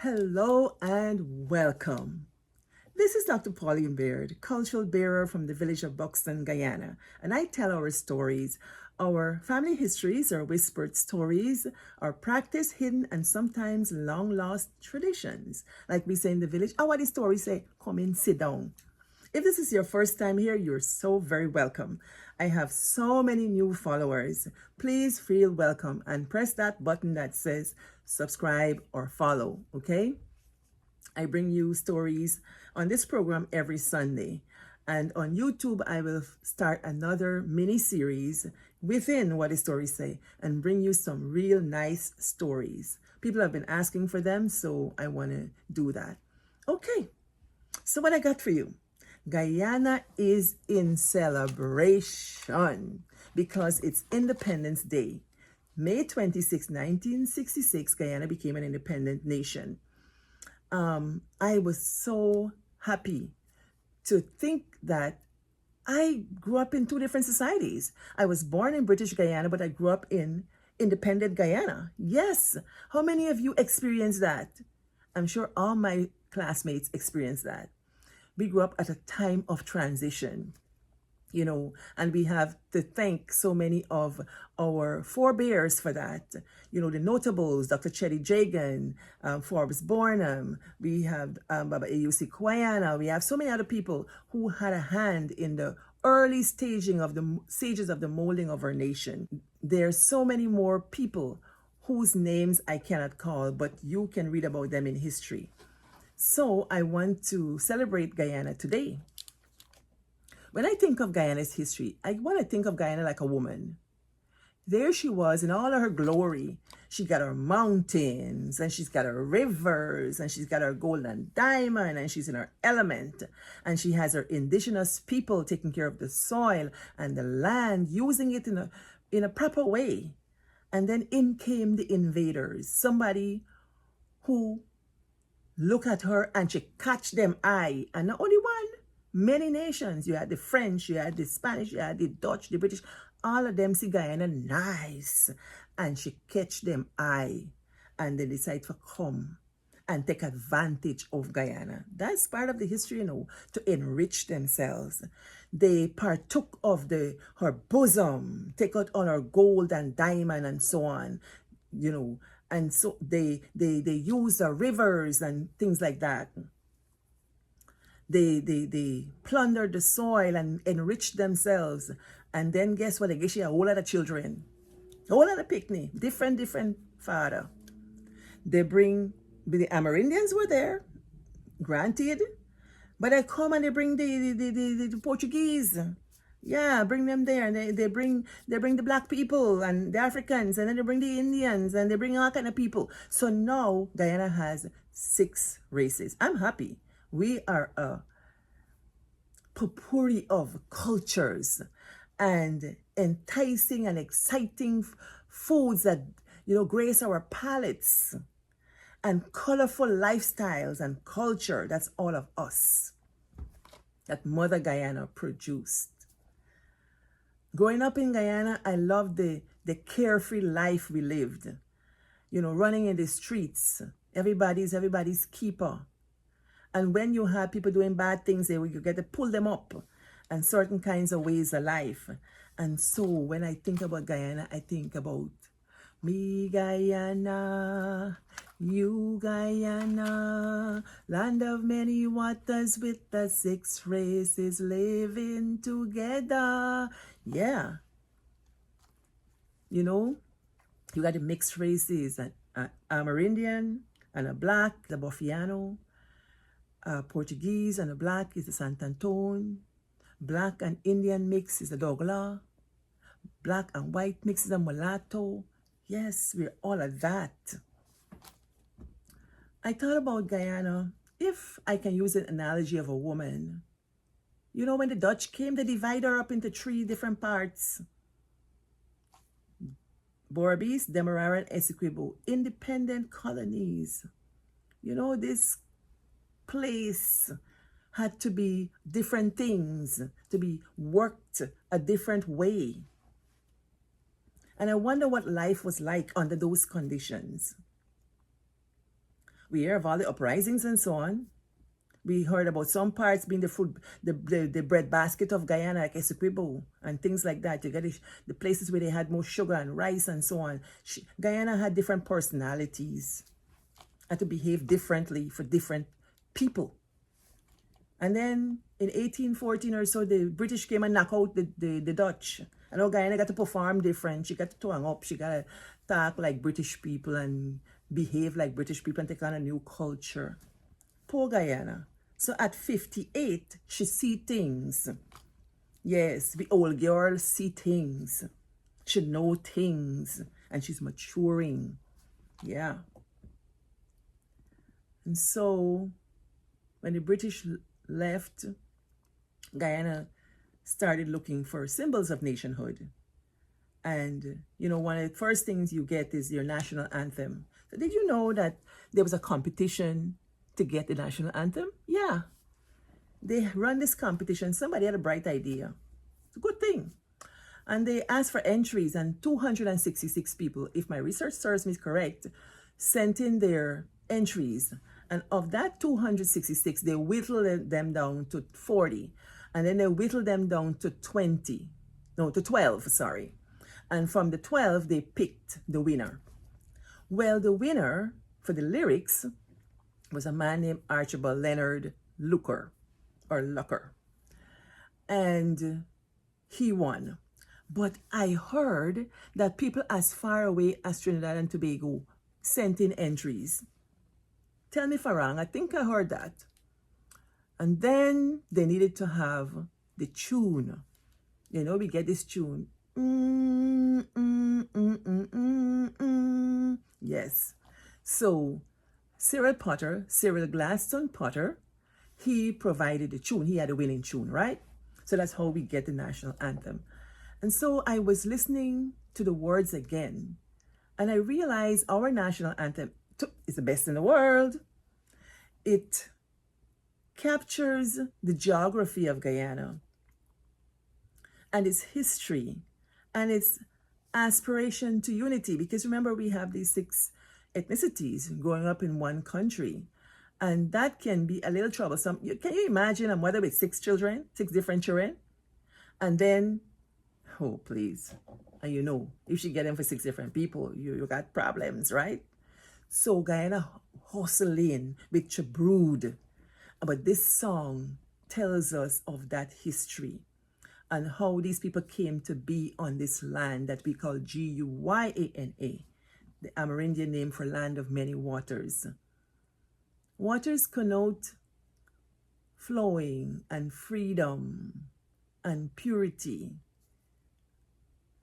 Hello and welcome. This is Dr. Pauline Baird, cultural bearer from the village of Buxton, Guyana, and I tell our stories, our family histories, our whispered stories, our practice, hidden, and sometimes long lost traditions. Like we say in the village, what the story say? Come in, sit down. If this is your first time here, you're so very welcome. I have so many new followers. Please feel welcome and press that button that says subscribe or follow, okay? I bring you stories on this program every Sunday. And on YouTube, I will start another mini series within What the Stories Say and bring you some real nice stories. People have been asking for them, so I want to do that. Okay, so what I got for you? Guyana is in celebration because it's Independence Day. May 26, 1966, Guyana became an independent nation. I was so happy to think that I grew up in two different societies. I was born in British Guyana, but I grew up in independent Guyana. Yes. How many of you experienced that? I'm sure all my classmates experienced that. We grew up at a time of transition, and we have to thank so many of our forebears for that. The notables, Dr. Chetty Jagan, Forbes Bornham, we have Baba A.U.C. Kwayana, we have so many other people who had a hand in the early stages of the molding of our nation. There's so many more people whose names I cannot call, but you can read about them in history. So I want to celebrate Guyana today. When I think of Guyana's history, I want to think of Guyana like a woman. There she was in all of her glory. She got her mountains, and she's got her rivers, and she's got her gold and diamond, and she's in her element. And she has her indigenous people taking care of the soil and the land, using it in a proper way. And then in came the invaders, somebody who look at her and she catch them eye. And not only one, many nations. You had the French, you had the Spanish, you had the Dutch, the British. All of them see Guyana nice. And she catch them eye. And they decide to come and take advantage of Guyana. That's part of the history, to enrich themselves. They partook of her bosom, take out all her gold and diamond and so on, and so they use the rivers and things like that. They plundered the soil and enriched themselves. And then guess what? They get you a whole lot of children. A whole lot of picnic. Different father. The Amerindians were there, granted. But they come and they bring the Portuguese. Yeah, bring them there. And they bring the black people and the Africans, and then they bring the Indians, and they bring all kind of people. So now Guyana has 6 races. I'm happy. We are a potpourri of cultures and enticing and exciting foods that grace our palates, and colorful lifestyles and culture. That's all of us that Mother Guyana produced. Growing up in Guyana, I loved the carefree life we lived. Running in the streets. Everybody's keeper. And when you have people doing bad things, you get to pull them up, and certain kinds of ways of life. And so when I think about Guyana, I think about me Guyana, you Guyana, land of many waters with the 6 races living together. Yeah. You got the mixed races, an Amerindian and a black, the Bofiano, Portuguese and a black is the Santantone, black and Indian mix is the Dogla, black and white mix is the Mulatto. Yes, we're all of that. I thought about Guyana, if I can use an analogy of a woman. When the Dutch came, they divided her up into 3 different parts. Borbis, Demerara, and Essequibo, independent colonies. This place had to be different things, to be worked a different way. And I wonder what life was like under those conditions. We hear of all the uprisings and so on. We heard about some parts being the food, the bread basket of Guyana, like Essequibo and things like that. You get the places where they had more sugar and rice and so on. Guyana had different personalities, had to behave differently for different people. And then in 1814 or so, the British came and knocked out the Dutch. And now Guyana got to perform different. She got to tongue up. She got to talk like British people and behave like British people and take on a new culture. Poor Guyana. So at 58, she see things. Yes, the old girl see things. She know things. And she's maturing. Yeah. And so when the British left, Guyana started looking for symbols of nationhood. And, you know, one of the first things you get is your national anthem. So did you know that there was a competition to get the national anthem? Yeah. They run this competition. Somebody had a bright idea. It's a good thing. And they asked for entries, and 266 people, if my research serves me correct, sent in their entries. And of that 266, they whittled them down to 40. And then they whittled them down to 12, sorry. And from the 12, they picked the winner. Well, the winner for the lyrics was a man named Archibald Leonard Lucker. And he won. But I heard that people as far away as Trinidad and Tobago sent in entries. Tell me if I'm wrong. I think I heard that. And then they needed to have the tune. You know, we get this tune. Yes. So Cyril Gladstone Potter, he provided the tune. He had a winning tune, right? So that's how we get the national anthem. And so I was listening to the words again, and I realized our national anthem is the best in the world. It captures the geography of Guyana and its history and its aspiration to unity. Because remember, we have these 6 ethnicities growing up in one country. And that can be a little troublesome. Can you imagine a mother with 6 children, 6 different children? And then, oh, please. And you know, if she get them for 6 different people, you got problems, right? So Guyana hustling with Chabrood. But this song tells us of that history and how these people came to be on this land that we call Guyana, the Amerindian name for land of many waters. Waters connote flowing and freedom and purity.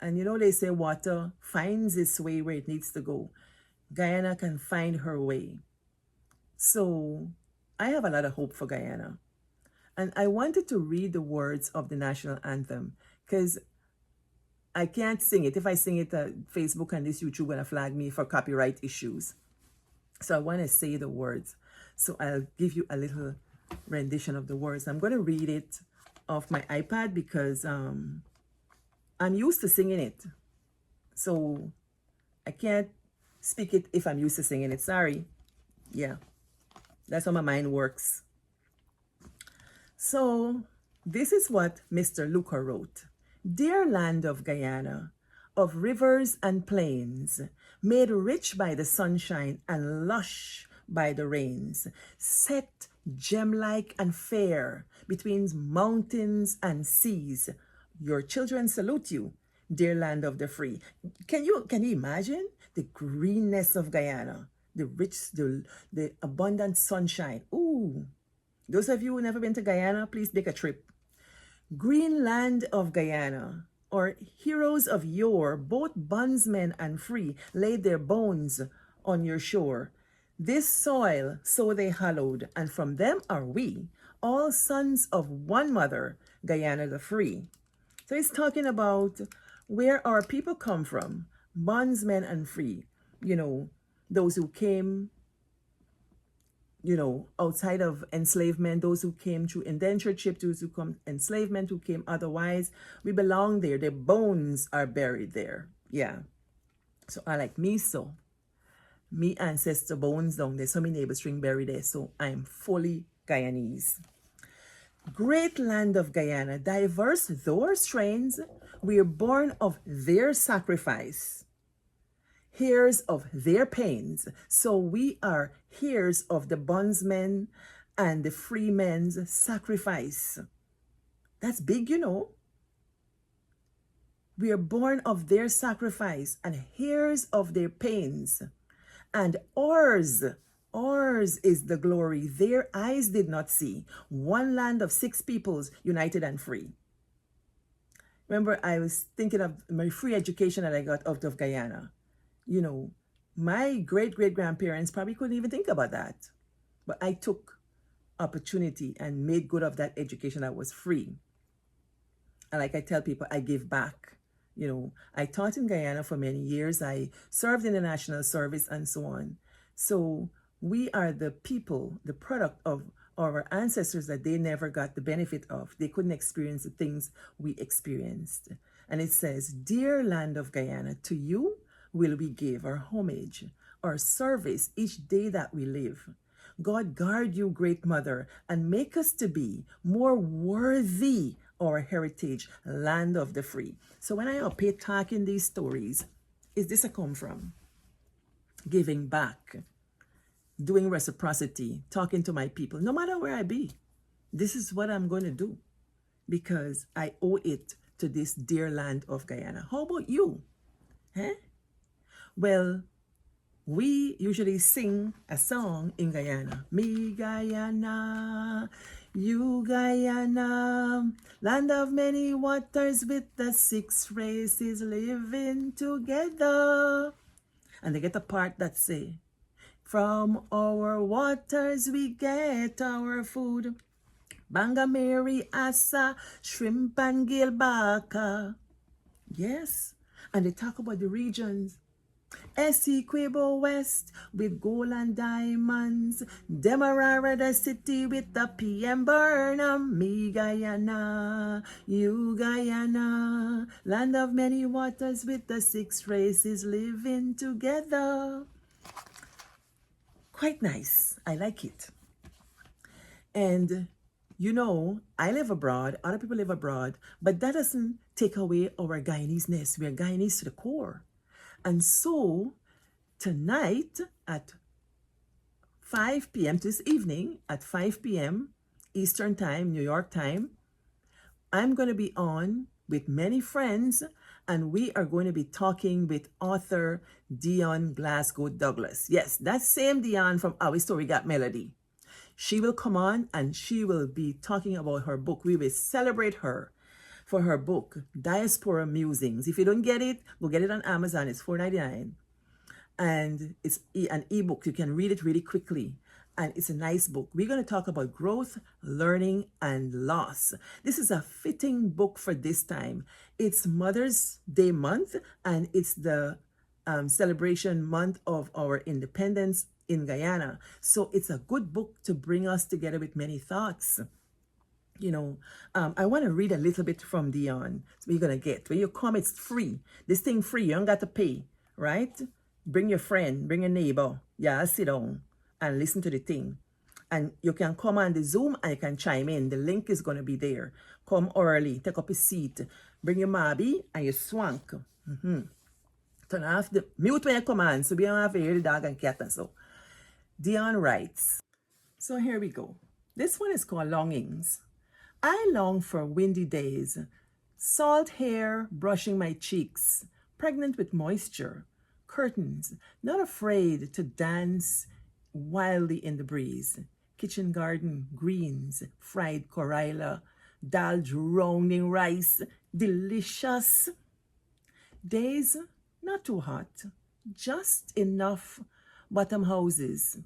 And you know, they say water finds its way where it needs to go. Guyana can find her way. So I have a lot of hope for Guyana. And I wanted to read the words of the national anthem because I can't sing it. If I sing it, Facebook and this YouTube gonna flag me for copyright issues. So I want to say the words. So I'll give you a little rendition of the words. I'm going to read it off my iPad because I'm used to singing it. So I can't speak it if I'm used to singing it. Sorry. Yeah. That's how my mind works. So this is what Mr. Lucar wrote. Dear land of Guyana, of rivers and plains, made rich by the sunshine and lush by the rains, set gem-like and fair between mountains and seas. Your children salute you, dear land of the free. Can you imagine the greenness of Guyana, the rich, the abundant sunshine? Ooh, those of you who never been to Guyana, please make a trip. Green land of Guyana, or heroes of yore, both bondsmen and free, laid their bones on your shore. This soil, so they hallowed, and from them are we, all sons of one mother, Guyana the free. So he's talking about where our people come from, bondsmen and free. You know, those who came, you know, outside of enslavement, those who came through indentureship, those who come enslavement, who came otherwise. We belong there. Their bones are buried there. Yeah. So I like me so. Me ancestor bones down there, so my neighbor string buried there. So I'm fully Guyanese. Great land of Guyana, diverse though our strains, we are born of their sacrifice, heirs of their pains. So we are heirs of the bondsmen and the free men's sacrifice. That's big, you know. We are born of their sacrifice and heirs of their pains. And ours is the glory their eyes did not see. One land of six peoples, united and free. Remember, I was thinking of my free education that I got out of Guyana. You know, my great-great-grandparents probably couldn't even think about that. But I took opportunity and made good of that education that was free. And like I tell people, I give back. You know, I taught in Guyana for many years. I served in the national service and so on. So we are the people, the product of our ancestors that they never got the benefit of. They couldn't experience the things we experienced. And it says, "Dear land of Guyana, to you will we give our homage, our service each day that we live. God guard you, great mother, and make us to be more worthy our heritage, land of the free." So when I up here talking these stories, is this a come from? Giving back, doing reciprocity, talking to my people, no matter where I be. This is what I'm going to do because I owe it to this dear land of Guyana. How about you? Eh? Well, we usually sing a song in Guyana. Me Guyana, you Guyana, land of many waters with the six races living together. And they get a part that say, from our waters we get our food. Banga Mary, Asa, shrimp and gilbaka. Yes. And they talk about the regions. Essequibo West with gold and diamonds. Demerara the city with the PM Burnham. Me Guyana, you Guyana, land of many waters with the six races living together. Quite nice. I like it. And you know, I live abroad, other people live abroad, but that doesn't take away our Guyanese-ness. We are Guyanese to the core. And so tonight at 5 p.m., this evening at 5 p.m. Eastern Time, New York time, I'm going to be on with many friends, and we are going to be talking with author Dion Glasgow Douglas. Yes, that same Dion from Our Story Got Melody. She will come on and she will be talking about her book. We will celebrate her for her book, Diaspora Musings. If you don't get it, go get it on Amazon. It's $4.99. And it's an ebook. You can read it really quickly. And it's a nice book. We're going to talk about growth, learning, and loss. This is a fitting book for this time. It's Mother's Day month, and it's the celebration month of our independence in Guyana. So it's a good book to bring us together with many thoughts. You know, I want to read a little bit from Dion. So you're going to get. When you come, it's free. This thing free. You don't got to pay, right? Bring your friend, bring your neighbor. Yeah, sit down and listen to the thing. And you can come on the Zoom and you can chime in. The link is going to be there. Come early, take up a seat. Bring your mobby and your swank. Turn off the mute when you come on so we don't have to hear the dog and cat and so. Dion writes. So here we go. This one is called Longings. I long for windy days, salt hair brushing my cheeks, pregnant with moisture, curtains, not afraid to dance wildly in the breeze, kitchen garden, greens, fried corilla, dal drowning rice, delicious. Days not too hot, just enough bottom houses,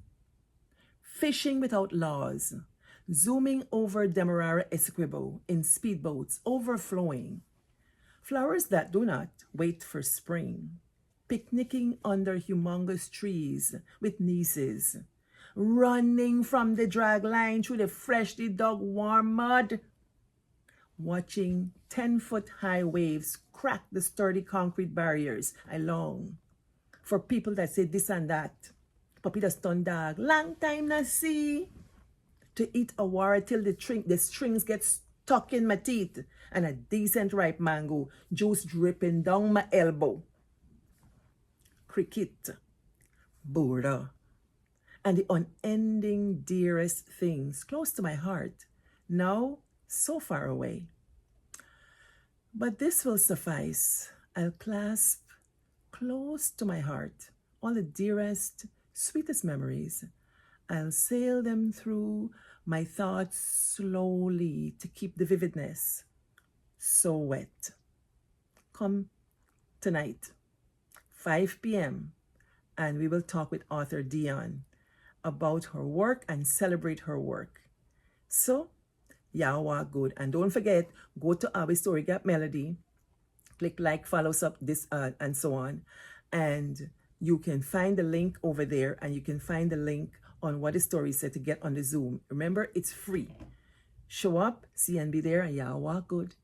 fishing without laws, zooming over Demerara Essequibo in speedboats overflowing, flowers that do not wait for spring, picnicking under humongous trees with nieces, running from the drag line through the freshly dug warm mud, watching 10-foot high waves crack the sturdy concrete barriers. I long For people that say this and that. Puppy the stun dog. Long time no see. To eat a war till the strings get stuck in my teeth. And a decent ripe mango. Juice dripping down my elbow. Cricket. Border. And the unending dearest things close to my heart. Now, so far away. But this will suffice. I'll clasp close to my heart all the dearest, sweetest memories. I'll sail them through my thoughts slowly to keep the vividness so wet. Come tonight, 5 p.m., and we will talk with author Dion about her work and celebrate her work. So, Yawa good. And don't forget, go to our Story Gap Melody, click like, follow up this and so on. And you can find the link over there, and you can find the link on What the Story Said to get on the Zoom. Remember, it's free. Show up, see and be there, and Yawa good.